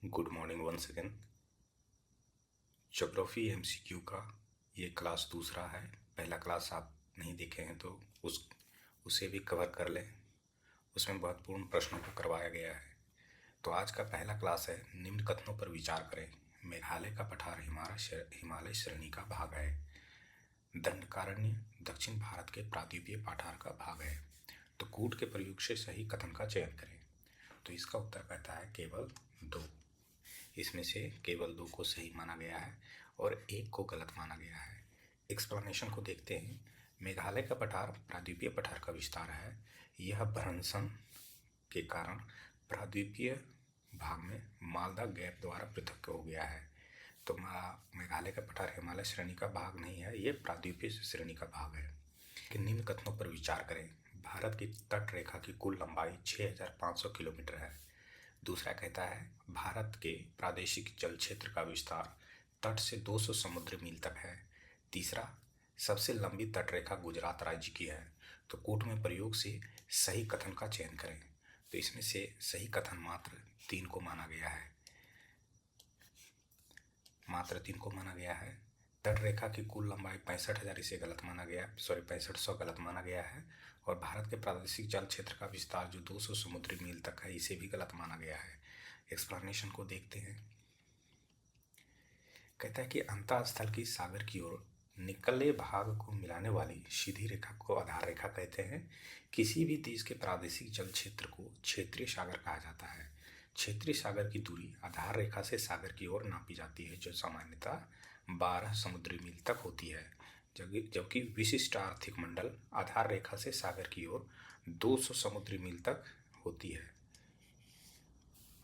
Good morning once again. Geography MCQ का ये class दूसरा है। पहला क्लास आप नहीं देखे हैं तो उसे भी कवर कर लें। उसमें महत्वपूर्ण प्रश्नों को करवाया गया है। तो आज का पहला क्लास है निम्न कथनों पर विचार करें। मेघालय का पठार हिमालय श्रेणी का भाग है। दंडकारण्य दक्षिण भारत के प्रायद्वीपीय पठार का भाग है। तो कूट के प्रयोग से सही कथन का चयन करें। तो इसका उत्तर कहता है केवल दो। इसमें से केवल दो को सही माना गया है और एक को गलत माना गया है। एक्सप्लेनेशन को देखते हैं। मेघालय का पठार प्रायद्वीपीय पठार का विस्तार है। यह भ्रंशन के कारण प्रायद्वीपीय भाग में मालदा गैप द्वारा पृथक हो गया है। तो मेघालय का पठार हिमालय श्रेणी का भाग नहीं है, ये प्रायद्वीपीय श्रेणी का भाग है। कि निम्न कथनों पर विचार करें। भारत की तट रेखा की कुल लंबाई 6500 किलोमीटर है। दूसरा कहता है भारत के प्रादेशिक जल क्षेत्र का विस्तार तट से 200 समुद्री मील तक है। तीसरा सबसे लंबी तटरेखा गुजरात राज्य की है। तो कूट में प्रयोग से सही कथन का चयन करें। तो इसमें से सही कथन मात्र 3 को माना गया है। तटरेखा की कुल लंबाई 65,000 इसे गलत माना गया, 6500 गलत माना गया है। और भारत के प्रादेशिक जल क्षेत्र का विस्तार जो 200 समुद्री मील तक है, इसे भी गलत माना गया है। एक्सप्लेनेशन को देखते हैं। कहता है कि अंतःस्थल की सागर की ओर निकले भाग को मिलाने वाली सीधी रेखा को आधार रेखा कहते हैं। किसी भी देश के प्रादेशिक जल क्षेत्र को क्षेत्रीय सागर कहा जाता है। क्षेत्रीय सागर की दूरी आधार रेखा से सागर की ओर नापी जाती है, जो सामान्यतः 12 समुद्री मील तक होती है, जबकि विशिष्ट आर्थिक मंडल आधार रेखा से सागर की ओर 200 समुद्री मील तक होती है।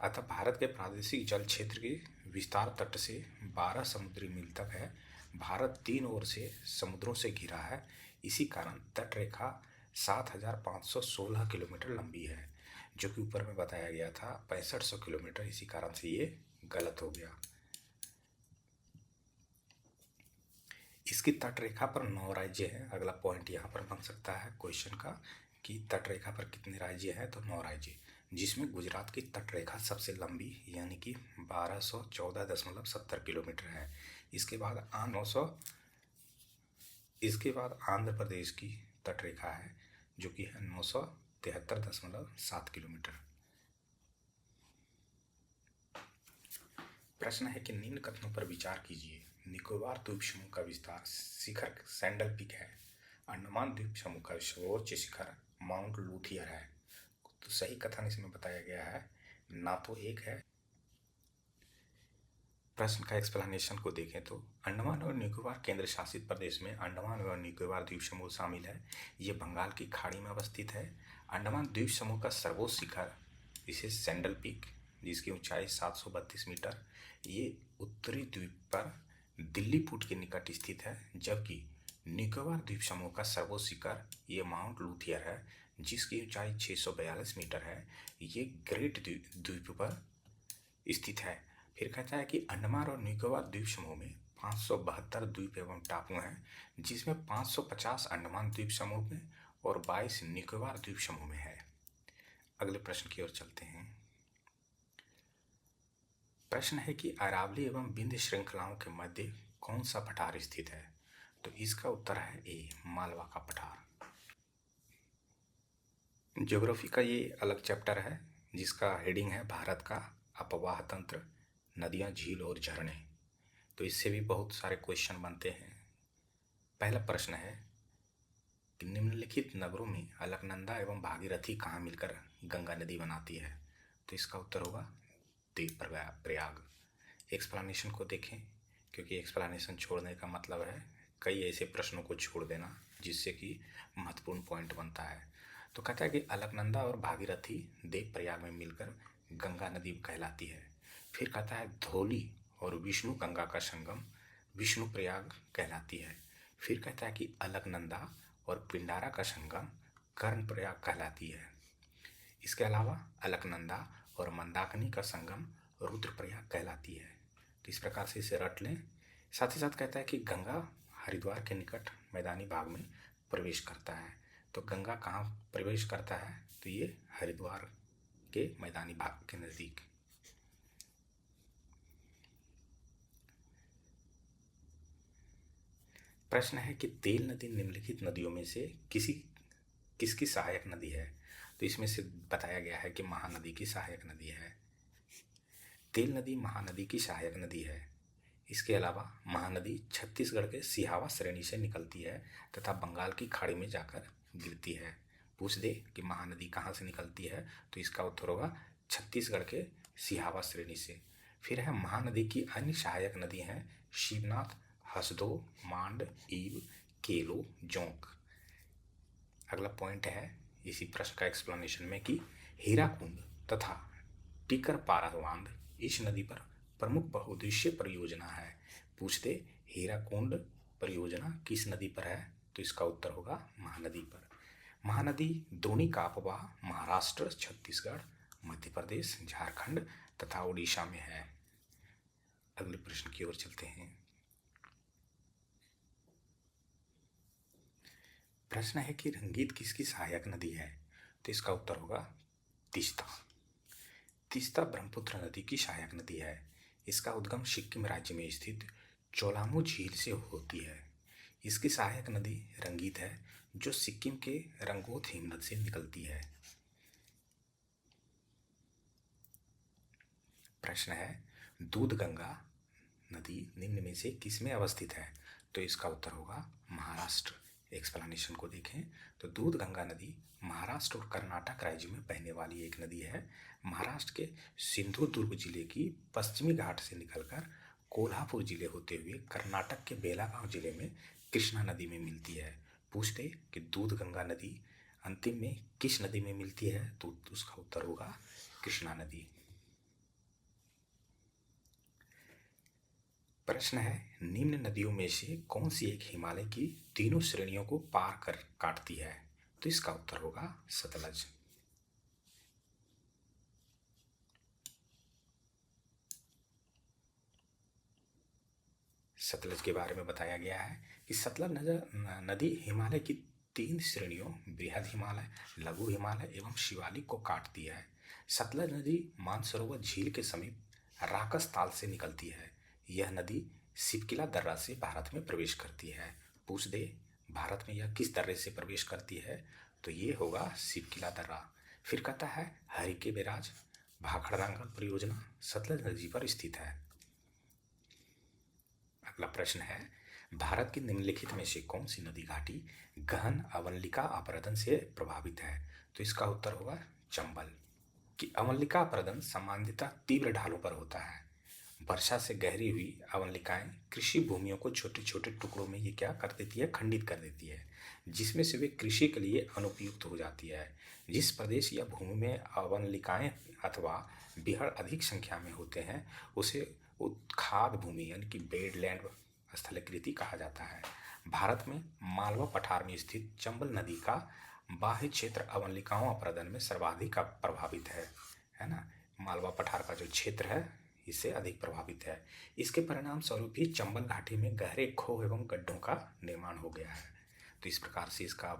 अतः भारत के प्रादेशिक जल क्षेत्र की विस्तार तट से 12 समुद्री मील तक है। भारत 3 ओर से समुद्रों से घिरा है। इसी कारण तट रेखा 7516 किलोमीटर लंबी है, जो कि ऊपर में बताया गया था 6500 किलोमीटर। इसी कारण से ये गलत हो गया। इसकी तट रेखा पर 9 राज्य हैं। अगला पॉइंट यहाँ पर बन सकता है क्वेश्चन का कि तट रेखा पर कितने राज्य हैं। तो 9 राज्य, जिसमें गुजरात की तट रेखा सबसे लंबी यानी कि 1214.70 किलोमीटर है। इसके बाद आंध्र प्रदेश की तट रेखा है, जो कि है 973.7 किलोमीटर। प्रश्न है कि निम्न कथनों पर विचार कीजिए। निकोबार द्वीप समूह का विस्तार शिखर सैंडल पीक है। अंडमान द्वीप समूह का सर्वोच्च शिखर माउंट लूथियर है। तो सही कथन इसमें बताया गया है ना तो एक है। प्रश्न का एक्सप्लेनेशन को देखें तो अंडमान और निकोबार केंद्र शासित प्रदेश में अंडमान और निकोबार द्वीप समूह शामिल है। ये बंगाल की खाड़ी में अवस्थित है। अंडमान द्वीप समूह का सर्वोच्च शिखर इसे सैंडल पीक, जिसकी ऊंचाई 732 मीटर, ये उत्तरी द्वीप पर दिल्ली पुट के निकट स्थित है। जबकि निकोबार द्वीप समूह का सर्वोच्च शिखर ये माउंट लूथियर है, जिसकी ऊंचाई 642 मीटर है। ये ग्रेट द्वीप पर स्थित है। फिर कहता है कि अंडमान और निकोबार द्वीप समूह में 572 द्वीप एवं टापू हैं, जिसमें 550 अंडमान द्वीप समूह में और 22 निकोबार द्वीप समूह में है। अगले प्रश्न की ओर चलते हैं। प्रश्न है कि अरावली एवं विंध्य श्रृंखलाओं के मध्य कौन सा पठार स्थित है। तो इसका उत्तर है ए, मालवा का पठार। ज्योग्राफी का ये अलग चैप्टर है, जिसका हेडिंग है भारत का अपवाह तंत्र, नदियाँ, झील और झरने। तो इससे भी बहुत सारे क्वेश्चन बनते हैं। पहला प्रश्न है कि निम्नलिखित नगरों में अलकनंदा एवं भागीरथी कहाँ मिलकर गंगा नदी बनाती है। तो इसका उत्तर होगा देव प्रयाग। एक्सप्लेनेशन को देखें, क्योंकि एक्सप्लेनेशन छोड़ने का मतलब है कई ऐसे प्रश्नों को छोड़ देना जिससे कि महत्वपूर्ण पॉइंट बनता है। तो कहता है कि अलकनंदा और भागीरथी देव प्रयाग में मिलकर गंगा नदी कहलाती है। फिर कहता है धौली और विष्णु गंगा का संगम विष्णु प्रयाग कहलाती है। फिर कहता है कि अलकनंदा और पिंडारा का संगम कर्ण प्रयाग कहलाती है। इसके अलावा अलकनंदा और मंदाकिनी का संगम रुद्रप्रयाग कहलाती है। तो इस प्रकार से इसे रट लें। साथ ही साथ कहता है कि गंगा हरिद्वार के निकट मैदानी भाग में प्रवेश करता है। तो गंगा कहाँ प्रवेश करता है, तो ये हरिद्वार के मैदानी भाग के नज़दीक। प्रश्न है कि तेल नदी निम्नलिखित नदियों में से किसकी सहायक नदी है? तो इसमें से बताया गया है कि महानदी की सहायक नदी है। तेल नदी महानदी की सहायक नदी है। इसके अलावा महानदी छत्तीसगढ़ के सिहावा श्रेणी से निकलती है तथा बंगाल की खाड़ी में जाकर गिरती है। पूछ दे कि महानदी कहाँ से निकलती है, तो इसका उत्तर होगा छत्तीसगढ़ के सिहावा श्रेणी से। फिर है महानदी की अन्य सहायक नदी हैं शिवनाथ, हसदो, मांड, ईव, केलो, जोंक। अगला पॉइंट है इसी प्रश्न का एक्सप्लेनेशन में कि हीराकुंड तथा टीकर पारा बांध इस नदी पर प्रमुख बहुउद्देशीय परियोजना है। पूछते हीराकुंड परियोजना किस नदी पर है, तो इसका उत्तर होगा महानदी पर। महानदी द्रोणी का अपवाह महाराष्ट्र, छत्तीसगढ़, मध्य प्रदेश, झारखंड तथा उड़ीसा में है। अगले प्रश्न की ओर चलते हैं। प्रश्न है कि रंगीत किसकी सहायक नदी है, तो इसका उत्तर होगा तीस्ता। तीस्ता ब्रह्मपुत्र नदी की सहायक नदी है। इसका उद्गम सिक्किम राज्य में स्थित चोलामू झील से होती है। इसकी सहायक नदी रंगीत है जो सिक्किम के रंगोत हिमनद से निकलती है। प्रश्न है दूधगंगा नदी निम्न में से किसमें अवस्थित है, तो इसका उत्तर होगा महाराष्ट्र। एक्सप्लेनेशन को देखें तो दूधगंगा नदी महाराष्ट्र और कर्नाटक राज्य में बहने वाली एक नदी है। महाराष्ट्र के सिंधुदुर्ग जिले की पश्चिमी घाट से निकलकर कोल्हापुर जिले होते हुए कर्नाटक के बेलागांव जिले में कृष्णा नदी में मिलती है। पूछते कि दूधगंगा नदी अंतिम में किस नदी में मिलती है, तो उसका उत्तर होगा कृष्णा नदी। प्रश्न है निम्न नदियों में से कौन सी एक हिमालय की तीनों श्रेणियों को पार कर काटती है, तो इसका उत्तर होगा सतलज। सतलज के बारे में बताया गया है कि सतलज नदी हिमालय की 3 श्रेणियों बृहद हिमालय, लघु हिमालय एवं शिवालिक को काटती है। सतलज नदी मानसरोवर झील के समीप राकस ताल से निकलती है। यह नदी सिपकिला दर्रा से भारत में प्रवेश करती है। पूछ दे भारत में यह किस दर्रे से प्रवेश करती है, तो ये होगा सिपकिला दर्रा। फिर कहता है हरिके बैराज भाखड़रंगल परियोजना सतलज नदी पर स्थित है। अगला प्रश्न है भारत की निम्नलिखित में से कौन सी नदी घाटी गहन अवलिका अपरदन से प्रभावित है, तो इसका उत्तर होगा चंबल। कि अवलिका अपरदन सामान्यतः तीव्र ढालों पर होता है। वर्षा से गहरी हुई अवलिकाएं कृषि भूमियों को छोटे छोटे टुकड़ों में ये क्या कर देती है, खंडित कर देती है, जिसमें से वे कृषि के लिए अनुपयुक्त हो जाती है। जिस प्रदेश या भूमि में अवलिकाएं अथवा बिहड़ अधिक संख्या में होते हैं उसे उत्खाद भूमि यानी कि बेडलैंड स्थलाकृति कहा जाता है। भारत में मालवा पठार में स्थित चंबल नदी का बाह्य क्षेत्र अवलिकाओं अपरदन में सर्वाधिक प्रभावित है ना। मालवा पठार का जो क्षेत्र है इससे अधिक प्रभावित है। इसके परिणाम स्वरूप ही चंबल घाटी में गहरे खोह एवं गड्ढों का निर्माण हो गया है। तो इस प्रकार से इसका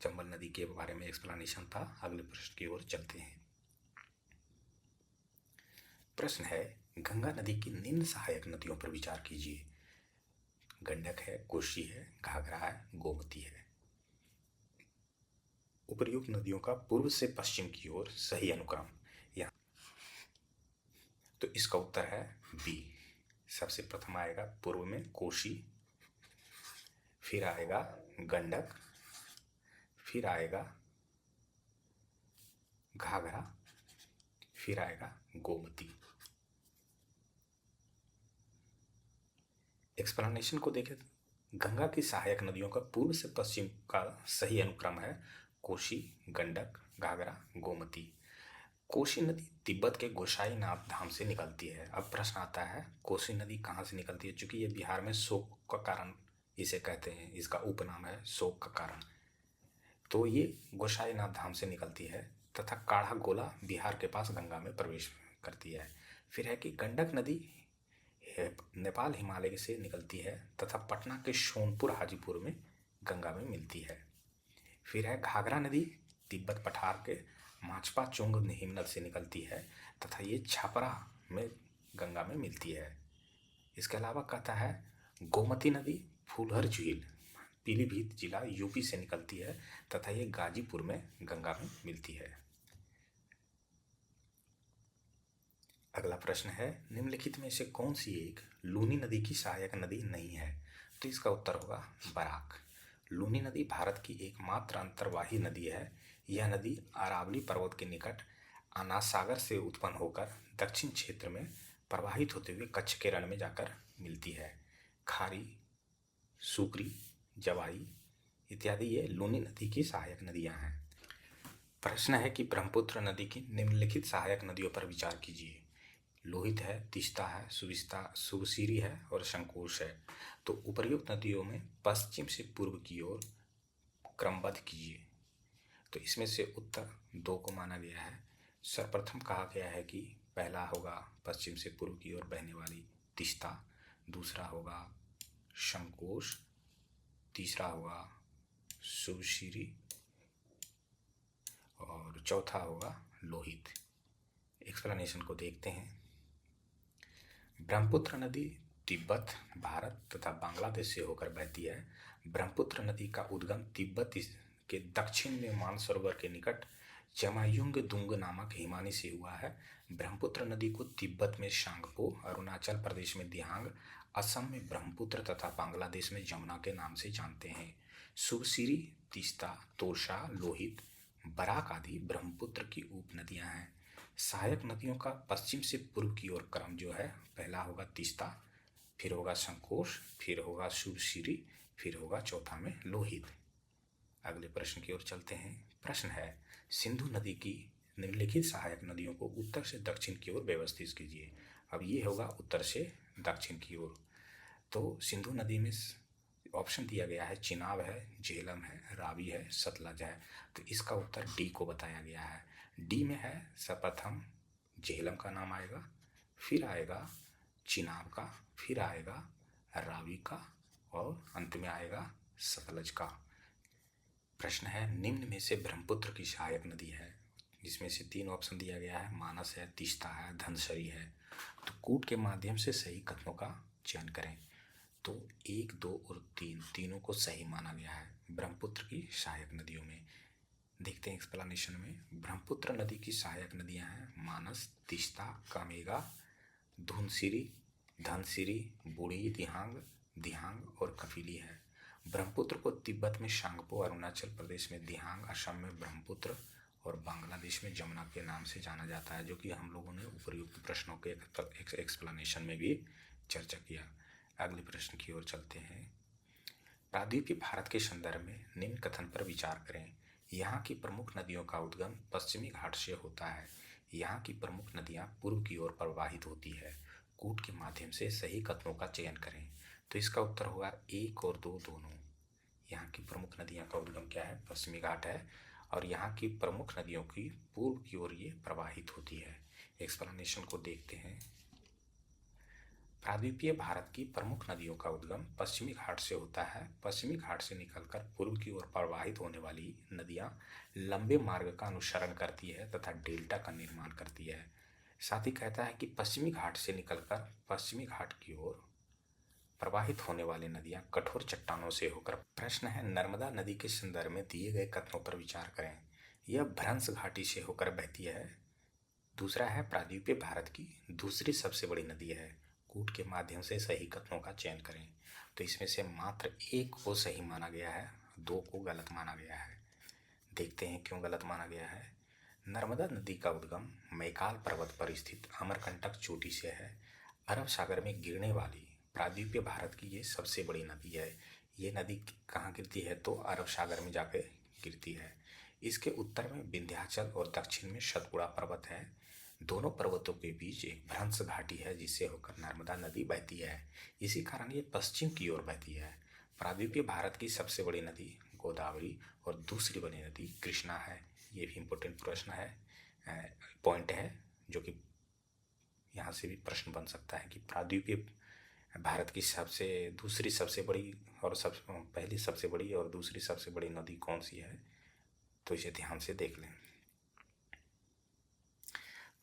चंबल नदी के बारे में एक्सप्लेनेशन था। अगले प्रश्न की ओर चलते हैं। प्रश्न है गंगा नदी की निम्न सहायक नदियों पर विचार कीजिए। गंडक है, कोसी है, घाघरा है, गोमती है। उपर्युक्त नदियों का पूर्व से पश्चिम की ओर सही अनुक्रम यहाँ, तो इसका उत्तर है बी। सबसे प्रथम आएगा पूर्व में कोसी, फिर आएगा गंडक, फिर आएगा घाघरा, फिर आएगा गोमती। एक्सप्लेनेशन को देखें तो गंगा की सहायक नदियों का पूर्व से पश्चिम का सही अनुक्रम है कोसी, गंडक, घाघरा, गोमती। कोसी नदी तिब्बत के गोसाईनाथ धाम से निकलती है। अब प्रश्न आता है कोसी नदी कहाँ से निकलती है, चूंकि ये बिहार में शोक का कारण इसे कहते हैं, इसका उपनाम है शोक का कारण। तो ये गोसाईनाथ धाम से निकलती है तथा काढ़ा गोला बिहार के पास गंगा में प्रवेश करती है। फिर है कि गंडक नदी नेपाल हिमालय से निकलती है तथा पटना के सोनपुर हाजीपुर में गंगा में मिलती है। फिर है घाघरा नदी तिब्बत पठार के माचपा चुंग हिमनद से निकलती है तथा ये छपरा में गंगा में मिलती है। इसके अलावा कहता है गोमती नदी फूलहर झील पीलीभीत जिला यूपी से निकलती है तथा ये गाजीपुर में गंगा में मिलती है। अगला प्रश्न है, निम्नलिखित में से कौन सी एक लूनी नदी की सहायक नदी नहीं है? तो इसका उत्तर होगा बराक। लूनी नदी भारत की एकमात्र अंतर्वाही नदी है। यह नदी अरावली पर्वत के निकट अनास सागर से उत्पन्न होकर दक्षिण क्षेत्र में प्रवाहित होते हुए कच्छ के रण में जाकर मिलती है। खारी, सुकरी, जवाई इत्यादि ये लूनी नदी की सहायक नदियां हैं। प्रश्न है कि ब्रह्मपुत्र नदी की निम्नलिखित सहायक नदियों पर विचार कीजिए। लोहित है, तीस्ता है, सुबसिरी है और संकोश है। तो उपर्युक्त नदियों में पश्चिम से पूर्व की ओर क्रमबद्ध कीजिए। तो इसमें से उत्तर 2 को माना गया है। सर्वप्रथम कहा गया है कि पहला होगा पश्चिम से पूर्व की ओर बहने वाली तीस्ता, दूसरा होगा संकोश, तीसरा होगा सुबसिरी और चौथा होगा लोहित। एक्सप्लेनेशन को देखते हैं। ब्रह्मपुत्र नदी तिब्बत, भारत तथा बांग्लादेश से होकर बहती है। ब्रह्मपुत्र नदी का उद्गम तिब्बत के दक्षिण में मानसरोवर के निकट जमायुंग दुंग नामक हिमानी से हुआ है। ब्रह्मपुत्र नदी को तिब्बत में शांगपो, अरुणाचल प्रदेश में दिहांग, असम में ब्रह्मपुत्र तथा बांग्लादेश में जमुना के नाम से जानते हैं। सुबसिरी, तीस्ता, तोरशा, लोहित, बराक आदि ब्रह्मपुत्र की उप नदियां हैं। सहायक नदियों का पश्चिम से पूर्व की ओर क्रम जो है, पहला होगा तीस्ता, फिर होगा संकोश, फिर होगा सुबसिरी, फिर होगा चौथा में लोहित। अगले प्रश्न की ओर चलते हैं। प्रश्न है, सिंधु नदी की निम्नलिखित सहायक नदियों को उत्तर से दक्षिण की ओर व्यवस्थित कीजिए। अब ये होगा उत्तर से दक्षिण की ओर। तो सिंधु नदी में ऑप्शन दिया गया है, चिनाब है, झेलम है, रावी है, सतलज है। तो इसका उत्तर डी को बताया गया है। डी में है सर्वप्रथम झेलम का नाम आएगा, फिर आएगा चिनाब का, फिर आएगा रावी का और अंत में आएगा सतलज का। प्रश्न है, निम्न में से ब्रह्मपुत्र की सहायक नदी है। जिसमें से 3 ऑप्शन दिया गया है, मानस है, तीस्ता है, धनसरी है। तो कूट के माध्यम से सही कथनों का चयन करें। तो 1, 2 और 3 तीनों को सही माना गया है ब्रह्मपुत्र की सहायक नदियों में। देखते हैं एक्सप्लेनेशन में। ब्रह्मपुत्र नदी की सहायक नदियां हैं मानस, तीस्ता, कामेगा, धुनसिरी, धनसिरी, बूढ़ी दिहांग, दिहांग और कफिली है। ब्रह्मपुत्र को तिब्बत में शांगपो, अरुणाचल प्रदेश में दिहांग, असम में ब्रह्मपुत्र और बांग्लादेश में जमुना के नाम से जाना जाता है, जो कि हम लोगों ने उपर्युक्त प्रश्नों के एक्सप्लेनेशन में भी चर्चा किया। अगले प्रश्न की ओर चलते हैं। प्रायद्वीपीय भारत के संदर्भ में निम्न कथन पर विचार करें। यहाँ की प्रमुख नदियों का उद्गम पश्चिमी घाट से होता है। यहाँ की प्रमुख नदियाँ पूर्व की ओर प्रवाहित होती है। कूट के माध्यम से सही कथनों का चयन करें। तो इसका उत्तर होगा 1 और 2 दोनों। यहाँ की प्रमुख नदियाँ का उद्गम क्या है, पश्चिमी घाट है और यहाँ की प्रमुख नदियों की पूर्व की ओर ये प्रवाहित होती है। एक्सप्लेनेशन को देखते हैं। प्रायद्वीपीय भारत की प्रमुख नदियों का उद्गम पश्चिमी घाट से होता है। पश्चिमी घाट से निकलकर पूर्व की ओर प्रवाहित होने वाली नदियां लंबे मार्ग का अनुसरण करती है तथा डेल्टा का निर्माण करती है। साथ ही कहता है कि पश्चिमी घाट से निकलकर पश्चिमी घाट की ओर प्रवाहित होने वाली नदियां कठोर चट्टानों से होकर। प्रश्न है, नर्मदा नदी के संदर्भ में दिए गए कथनों पर विचार करें। यह भ्रंश घाटी से होकर बहती है। दूसरा है, प्रायद्वीपीय भारत की दूसरी सबसे बड़ी नदी है। कूट के माध्यम से सही कथनों का चयन करें। तो इसमें से मात्र 1 को सही माना गया है, 2 को गलत माना गया है। देखते हैं क्यों गलत माना गया है। नर्मदा नदी का उद्गम मैकाल पर्वत पर स्थित अमरकंटक चोटी से है। अरब सागर में गिरने वाली प्रायद्वीपीय भारत की ये सबसे बड़ी नदी है। ये नदी कहाँ गिरती है, तो अरब सागर में जाकर गिरती है। इसके उत्तर में विंध्याचल और दक्षिण में सतपुड़ा पर्वत है। दोनों पर्वतों के बीच एक भ्रंश घाटी है जिससे होकर नर्मदा नदी बहती है। इसी कारण ये पश्चिम की ओर बहती है। प्रायद्वीपीय भारत की सबसे बड़ी नदी गोदावरी और दूसरी बड़ी नदी कृष्णा है। ये भी इम्पोर्टेंट प्रश्न है, पॉइंट है, जो कि यहाँ से भी प्रश्न बन सकता है कि प्रायद्वीपीय भारत की दूसरी सबसे बड़ी और पहली सबसे बड़ी और दूसरी सबसे बड़ी नदी कौन सी है, तो इसे ध्यान से देख लें।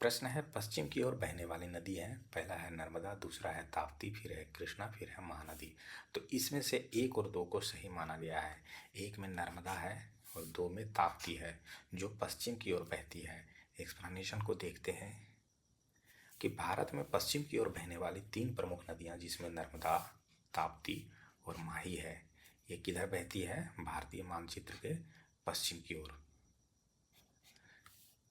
प्रश्न है, पश्चिम की ओर बहने वाली नदी है, पहला है नर्मदा, दूसरा है ताप्ती, फिर है कृष्णा, फिर है महानदी। तो इसमें से 1 और 2 को सही माना गया है। 1 में नर्मदा है और 2 में ताप्ती है, जो पश्चिम की ओर बहती है। एक्सप्लेनेशन को देखते हैं कि भारत में पश्चिम की ओर बहने वाली 3 प्रमुख नदियां, जिसमें नर्मदा, ताप्ती और माही है, ये किधर बहती है? भारतीय मानचित्र के पश्चिम की ओर।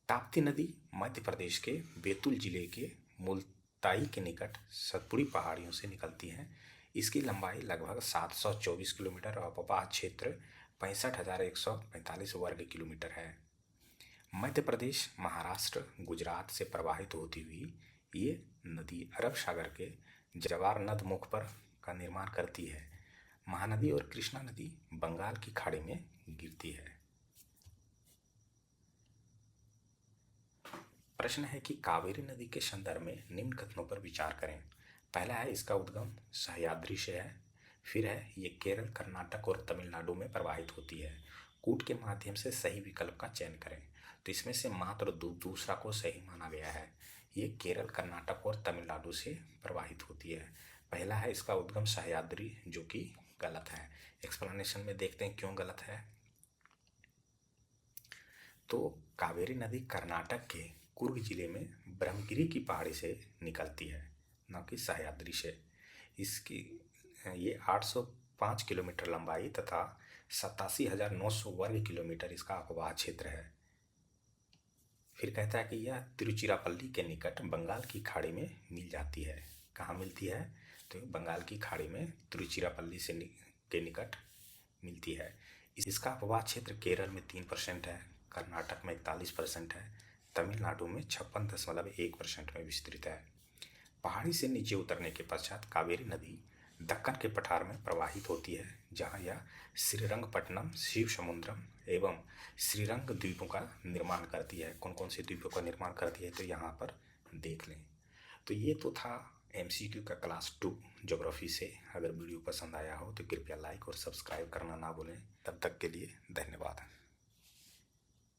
ताप्ती नदी मध्य प्रदेश के बैतूल जिले के मुल्ताई के निकट सतपुड़ी पहाड़ियों से निकलती है। इसकी लंबाई लगभग 724 किलोमीटर और प्रवाह क्षेत्र 65,145 वर्ग किलोमीटर है। मध्य प्रदेश, महाराष्ट्र, गुजरात से प्रवाहित होती हुई ये नदी अरब सागर के जवार नद मुख पर का निर्माण करती है। महानदी और कृष्णा नदी बंगाल की खाड़ी में गिरती है। प्रश्न है कि कावेरी नदी के संदर्भ में निम्न कथनों पर विचार करें। पहला है, इसका उद्गम सह्याद्री से है। फिर है, ये केरल, कर्नाटक और तमिलनाडु में प्रवाहित होती है। कूट के माध्यम से सही विकल्प का चयन करें। तो इसमें से मात्र दूसरा को सही माना गया है। ये केरल, कर्नाटक और तमिलनाडु से प्रवाहित होती है। पहला है, इसका उद्गम सह्याद्री, जो कि गलत है। एक्सप्लेनेशन में देखते हैं क्यों गलत है। तो कावेरी नदी कर्नाटक के कुर्ग जिले में ब्रह्मगिरी की पहाड़ी से निकलती है, न कि सह्याद्री से। इसकी ये 805 किलोमीटर लंबाई तथा 87,900 वर्ग किलोमीटर इसका अपवाह क्षेत्र है। फिर कहता है कि यह तिरुचिरापल्ली के निकट बंगाल की खाड़ी में मिल जाती है। कहाँ मिलती है? तो बंगाल की खाड़ी में तिरुचिरापल्ली से के निकट मिलती है। इसका अपवाह क्षेत्र केरल में 3% है, कर्नाटक में 41% है, तमिलनाडु में 56.1% में विस्तृत है। पहाड़ी से नीचे उतरने के पश्चात कावेरी नदी दक्कन के पठार में प्रवाहित होती है, जहाँ यह श्रीरंगपट्टनम, शिव समुद्रम एवं श्रीरंग द्वीपों का निर्माण करती है। कौन कौन से द्वीपों का निर्माण करती है, तो यहाँ पर देख लें। तो ये तो था MCQ का क्लास 2 ज्योग्राफी से। अगर वीडियो पसंद आया हो तो कृपया लाइक और सब्सक्राइब करना ना भूलें। तब तक के लिए धन्यवाद।